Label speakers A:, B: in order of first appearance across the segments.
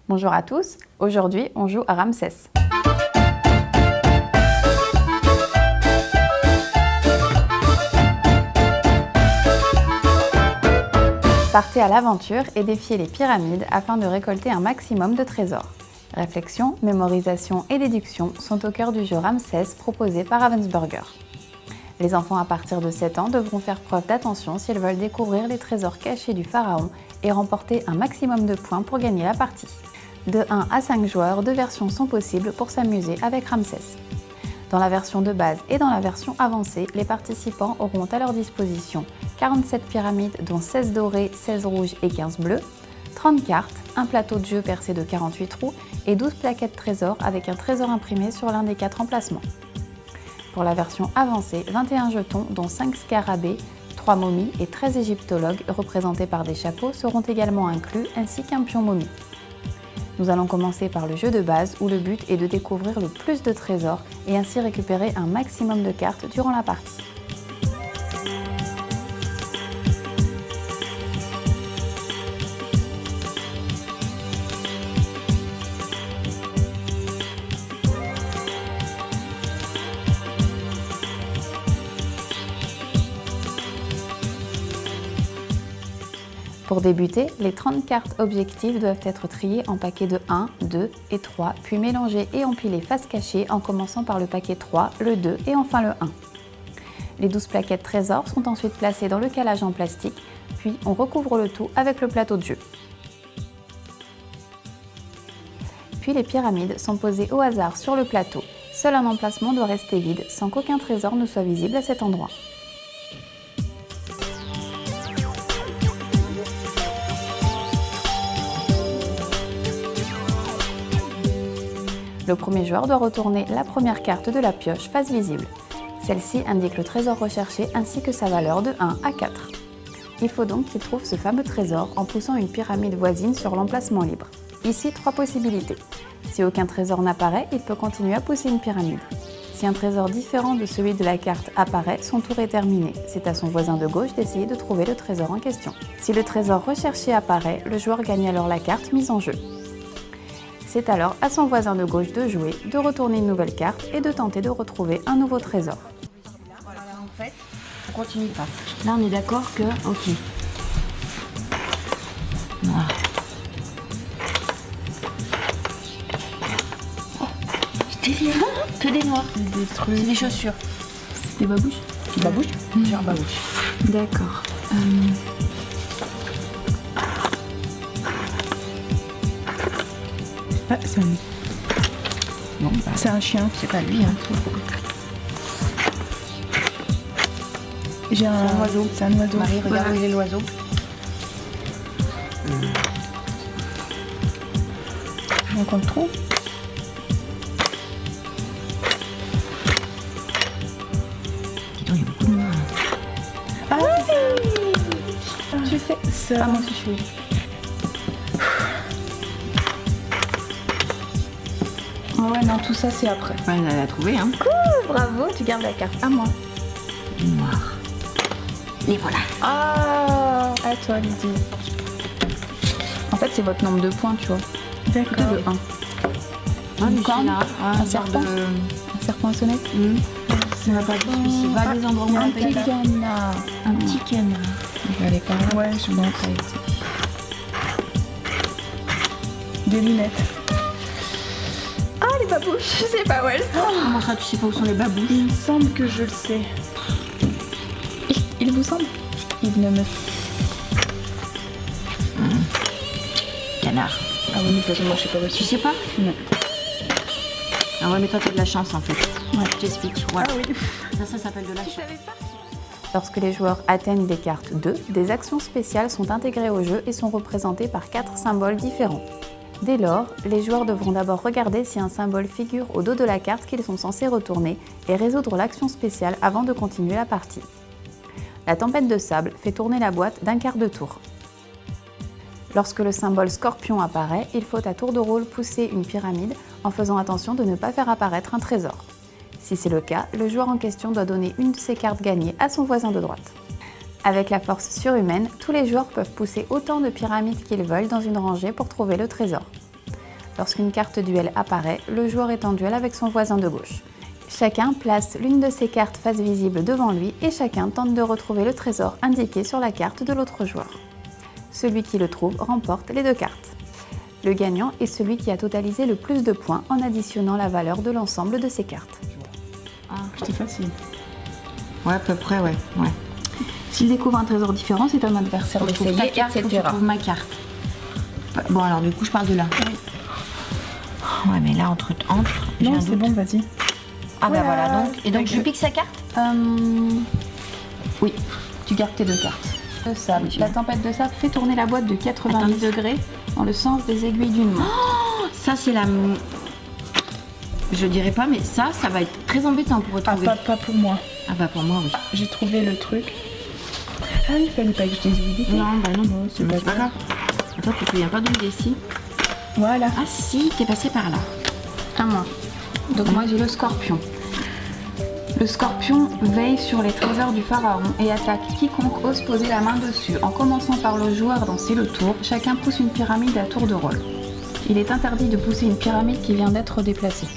A: Bonjour à tous, aujourd'hui on joue à Ramsès. Partez à l'aventure et défiez les pyramides afin de récolter un maximum de trésors. Réflexion, mémorisation et déduction sont au cœur du jeu Ramsès proposé par Ravensburger. Les enfants à partir de 7 ans devront faire preuve d'attention s'ils veulent découvrir les trésors cachés du pharaon et remporter un maximum de points pour gagner la partie. De 1 à 5 joueurs, 2 versions sont possibles pour s'amuser avec Ramsès. Dans la version de base et dans la version avancée, les participants auront à leur disposition 47 pyramides dont 16 dorées, 16 rouges et 15 bleues, 30 cartes, un plateau de jeu percé de 48 trous et 12 plaquettes trésors avec un trésor imprimé sur l'un des 4 emplacements. Pour la version avancée, 21 jetons dont 5 scarabées, 3 momies et 13 égyptologues représentés par des chapeaux seront également inclus ainsi qu'un pion momie. Nous allons commencer par le jeu de base où le but est de découvrir le plus de trésors et ainsi récupérer un maximum de cartes durant la partie. Pour débuter, les 30 cartes objectives doivent être triées en paquets de 1, 2 et 3, puis mélangées et empilées face cachée en commençant par le paquet 3, le 2 et enfin le 1. Les 12 plaquettes trésors sont ensuite placées dans le calage en plastique, puis on recouvre le tout avec le plateau de jeu. Puis les pyramides sont posées au hasard sur le plateau. Seul un emplacement doit rester vide sans qu'aucun trésor ne soit visible à cet endroit. Le premier joueur doit retourner la première carte de la pioche face visible. Celle-ci indique le trésor recherché ainsi que sa valeur de 1 à 4. Il faut donc qu'il trouve ce fameux trésor en poussant une pyramide voisine sur l'emplacement libre. Ici, 3 possibilités. Si aucun trésor n'apparaît, il peut continuer à pousser une pyramide. Si un trésor différent de celui de la carte apparaît, son tour est terminé. C'est à son voisin de gauche d'essayer de trouver le trésor en question. Si le trésor recherché apparaît, le joueur gagne alors la carte mise en jeu. C'est alors à son voisin de gauche de jouer, de retourner une nouvelle carte et de tenter de retrouver un nouveau trésor.
B: Voilà, en fait, on continue pas. Là, on est d'accord que... Ok. Noir. Oh, que des noirs.
A: Des trucs...
B: C'est des chaussures.
A: Des babouches?
B: Des babouches? Genre babouche.
A: D'accord.
C: Ah, c'est un...
B: Bon, bah,
C: c'est un chien.
B: c'est pas lui, hein.
C: J'ai un
B: oiseau.
C: C'est un oiseau.
B: Marie, regarde où il est l'oiseau.
C: Donc on le trouve.
B: Dis donc, il y a beaucoup de noirs.
C: Ah oui. Tu sais, ça...
A: Ah, moi aussi je suis...
C: Oh ouais, non, tout ça c'est après.
B: Ouais, on l'a trouvé, hein.
A: Bravo, tu gardes la carte à moi.
B: Noir. Et voilà.
C: Ah, à toi, Lydie.
A: En fait, c'est votre nombre de points, tu vois.
C: D'accord.
A: Plutôt de 1.
B: Ah,
C: Une
B: mais
C: corne,
B: celui-là,
C: un
B: genre
C: serpent.
B: de...
C: Un serpent à sonnette.
B: Ça va pas de celui-ci. Va à des endroits où on
C: Un
B: a pas
C: petit
B: été.
C: canard.
B: Un petit canard.
A: Je vais aller par là.
C: Ouais, je pense. Des lunettes.
A: Ah, les babouches, je sais pas où elles sont.
B: Comment ça, tu sais pas où sont les babouches?
C: Il me semble que je le sais. Il vous semble? Il ne me...
B: Canard.
C: Ah oui, mais de toute façon, moi je sais pas où
B: Tu sais pas?
C: Non.
B: Ah ouais, mais toi, t'as de la chance, en fait.
C: Ouais.
B: Je t'explique. Voilà.
C: Ah oui.
B: Ça s'appelle de la chance.
A: Lorsque les joueurs atteignent les cartes 2, des actions spéciales sont intégrées au jeu et sont représentées par 4 symboles différents. Dès lors, les joueurs devront d'abord regarder si un symbole figure au dos de la carte qu'ils sont censés retourner et résoudre l'action spéciale avant de continuer la partie. La tempête de sable fait tourner la boîte d'un quart de tour. Lorsque le symbole scorpion apparaît, il faut à tour de rôle pousser une pyramide en faisant attention de ne pas faire apparaître un trésor. Si c'est le cas, le joueur en question doit donner une de ses cartes gagnées à son voisin de droite. Avec la force surhumaine, tous les joueurs peuvent pousser autant de pyramides qu'ils veulent dans une rangée pour trouver le trésor. Lorsqu'une carte duel apparaît, le joueur est en duel avec son voisin de gauche. Chacun place l'une de ses cartes face visible devant lui et chacun tente de retrouver le trésor indiqué sur la carte de l'autre joueur. Celui qui le trouve remporte les 2 cartes. Le gagnant est celui qui a totalisé le plus de points en additionnant la valeur de l'ensemble de ses cartes.
C: Ah, c'était facile.
B: Ouais, à peu près, ouais.
A: S'il découvre un trésor différent, c'est à mon adversaire d'essayer, etc.
B: Faut que je trouve ma carte. Bon, alors du coup, je pars de là.
C: Oui.
B: Ouais, mais là, entre j'ai
C: Non,
B: un
C: c'est
B: doute.
C: bon, vas-y.
B: Ah bah
C: Voilà.
B: voilà, donc. Et donc, je pique sa carte?
A: Oui, tu gardes tes 2 cartes. De sable.
B: Oui,
A: La tempête de sable fait tourner la boîte de 90 degrés dans le sens des aiguilles d'une montre.
B: Oh, ça, c'est la... Je dirais pas, mais ça va être très embêtant pour
C: Ah,
B: retrouver.
C: pas pour moi.
B: Ah bah pour moi, oui.
C: J'ai trouvé le truc. Ah, il fallait pas que je dise oui.
B: Non, bah non,
C: Non, c'est
B: mais
C: pas
B: c'est pas grave. Attends, tu te souviens pas d'où il est ici?
C: Voilà.
B: Ah si, t'es passé par là.
A: À moi. Donc moi j'ai le scorpion. Le scorpion veille sur les trésors du pharaon et attaque quiconque ose poser la main dessus. En commençant par le joueur dans C'est le tour, chacun pousse une pyramide à tour de rôle. Il est interdit de pousser une pyramide qui vient d'être déplacée.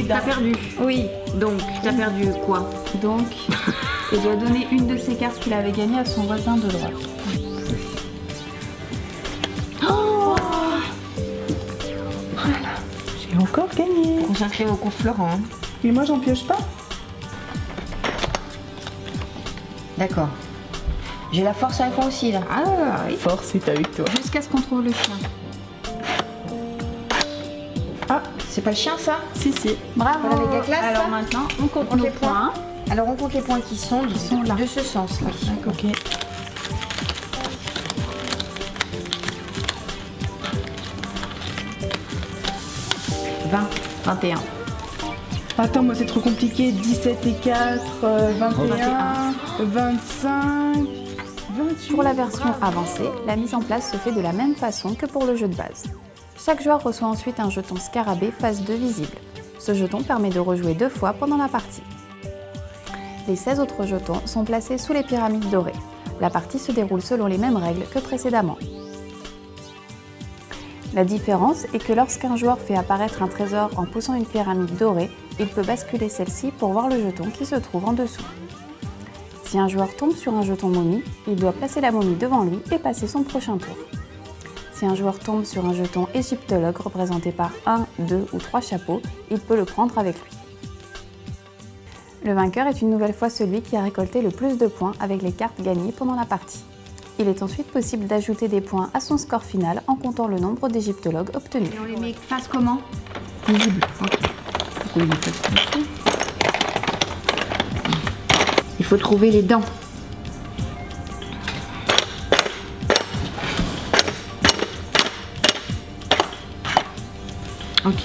B: T'as perdu.
A: Oui,
B: Donc, t'as perdu quoi?
A: donc il doit donner une de ses cartes qu'il avait gagnée à son voisin de droite.
C: J'ai encore gagné.
B: Concentrez vos coups, Florent. Hein.
C: Et moi, j'en pioche pas.
B: D'accord. J'ai la force avec moi aussi, là.
A: Ah oui.
C: Force est avec toi.
A: Jusqu'à ce qu'on trouve le chien.
B: Ah, c'est pas le chien, ça?
C: Si.
A: Bravo.
B: Voilà les gars classe,
A: Alors
B: ça
A: maintenant, on compte
B: On
A: nos
B: les points.
A: points.
B: Alors, on compte les points qui sont
A: là.
B: de ce sens-là.
C: Ok.
B: «
A: 21.
C: Attends, moi, c'est trop compliqué. 17 et 4, 21, 25, 28.
A: Pour la version avancée, la mise en place se fait de la même façon que pour le jeu de base. Chaque joueur reçoit ensuite un jeton scarabée face 2 visible. Ce jeton permet de rejouer 2 fois pendant la partie. Les 16 autres jetons sont placés sous les pyramides dorées. La partie se déroule selon les mêmes règles que précédemment. La différence est que lorsqu'un joueur fait apparaître un trésor en poussant une pyramide dorée, il peut basculer celle-ci pour voir le jeton qui se trouve en dessous. Si un joueur tombe sur un jeton momie, il doit placer la momie devant lui et passer son prochain tour. Si un joueur tombe sur un jeton égyptologue représenté par 1, 2 ou 3 chapeaux, il peut le prendre avec lui. Le vainqueur est une nouvelle fois celui qui a récolté le plus de points avec les cartes gagnées pendant la partie. Il est ensuite possible d'ajouter des points à son score final en comptant le nombre d'égyptologues obtenus.
B: Et on les met face comment?
A: Visible.
B: Il faut trouver les dents. Ok.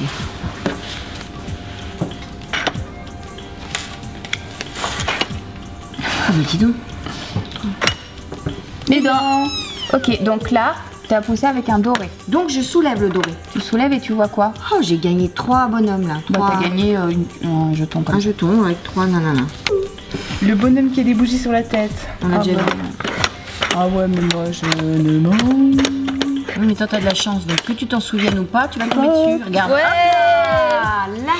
B: Ah mais dis donc.
A: Les dents. Ok, donc là, tu as poussé avec un doré.
B: Donc je soulève le doré.
A: Tu soulèves et tu vois quoi?
B: Oh, j'ai gagné 3 bonhommes là.
A: Bah,
B: Trois-
A: tu as gagné un jeton comme
B: un
A: ça.
B: jeton avec 3 nanana.
C: Le bonhomme qui a des bougies sur la tête.
B: On a déjà
C: bah.
B: vu.
C: Ah ouais, mais moi, je ne mens.
B: Oui, mais toi t'as de la chance, donc que tu t'en souviennes ou pas, tu vas tomber dessus. Regarde.
A: Ouais.
B: Ah, là,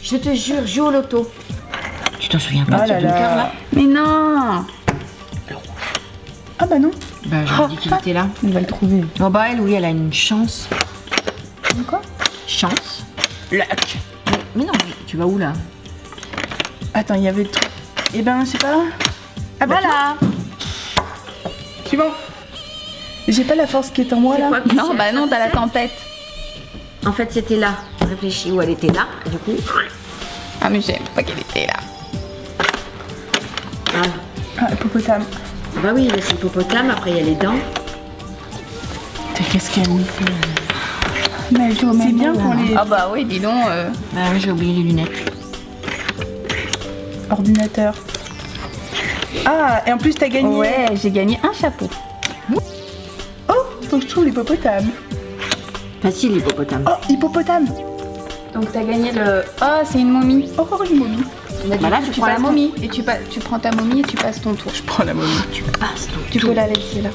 B: je te jure, joue au loto. Tu t'en souviens pas
C: Ah
B: de ce
C: là
B: deux
C: là.
B: cœurs là?
A: Mais non.
C: Ah bah non,
B: Bah j'aurais dit qu'il était là.
C: on va le trouver.
B: Oh bah elle, oui, elle a une chance.
C: Quoi?
B: Chance. Luck. Mais non, mais tu vas où là?
C: Attends, il y avait le truc. Eh ben, je sais pas. Ah bah
A: Voilà.
C: suivant. J'ai pas la force qui est en moi
B: C'est
C: là.
B: quoi que tu
A: Non,
B: cherches,
A: bah non, t'as la tempête.
B: En fait c'était là. Réfléchis où elle était là. Du coup.
A: Ah, mais j'aime pas qu'elle était là.
B: Ah.
C: Ah, hippopotame.
B: Bah oui, là c'est l'hippopotame, après il y a les dents.
C: Qu'est-ce qu'elle me fait? Mais c'est bien pour les
A: Ah bah oui, dis donc.
B: Bah oui, j'ai oublié les lunettes.
C: ordinateurs. Ah, et en plus t'as gagné.
A: Ouais, j'ai gagné un chapeau.
C: Oh, faut que je trouve l'hippopotame.
B: Facile l'hippopotame.
C: Oh, hippopotame.
A: Donc t'as gagné le... Oh, c'est une momie.
C: Oh, une momie.
B: Bah là, tu
C: Tu
B: prends la
C: passes
B: momie.
C: Et tu prends ta momie et tu passes ton tour. Je prends la momie.
B: Tu passes ton
C: Tu peux la laisser là.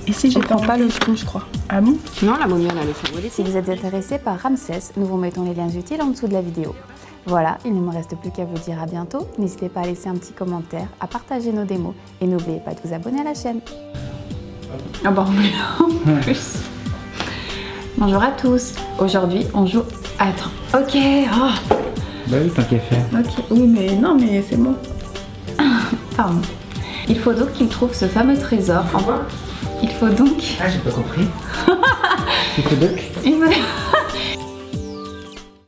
C: Et si j'ai
A: On prend pas
C: le ton, je crois. Ah bon?
B: Non, la momie, on la laisse envoler.
A: Si vous êtes intéressé par Ramsès, nous vous mettons les liens utiles en dessous de la vidéo. Voilà, il ne me reste plus qu'à vous dire à bientôt. N'hésitez pas à laisser un petit commentaire, à partager nos démos et n'oubliez pas de vous abonner à la chaîne. Ah bah en plus. Bonjour à tous. Aujourd'hui, on joue... Attends. Ok. Oh.
D: Bah oui, tant qu'à faire.
C: Ok. Oui, mais non, mais c'est bon.
A: Pardon. Il faut donc qu'il trouve ce fameux trésor. Il faut donc...
D: Ah, j'ai pas compris. Il faut donc.
A: Il faut...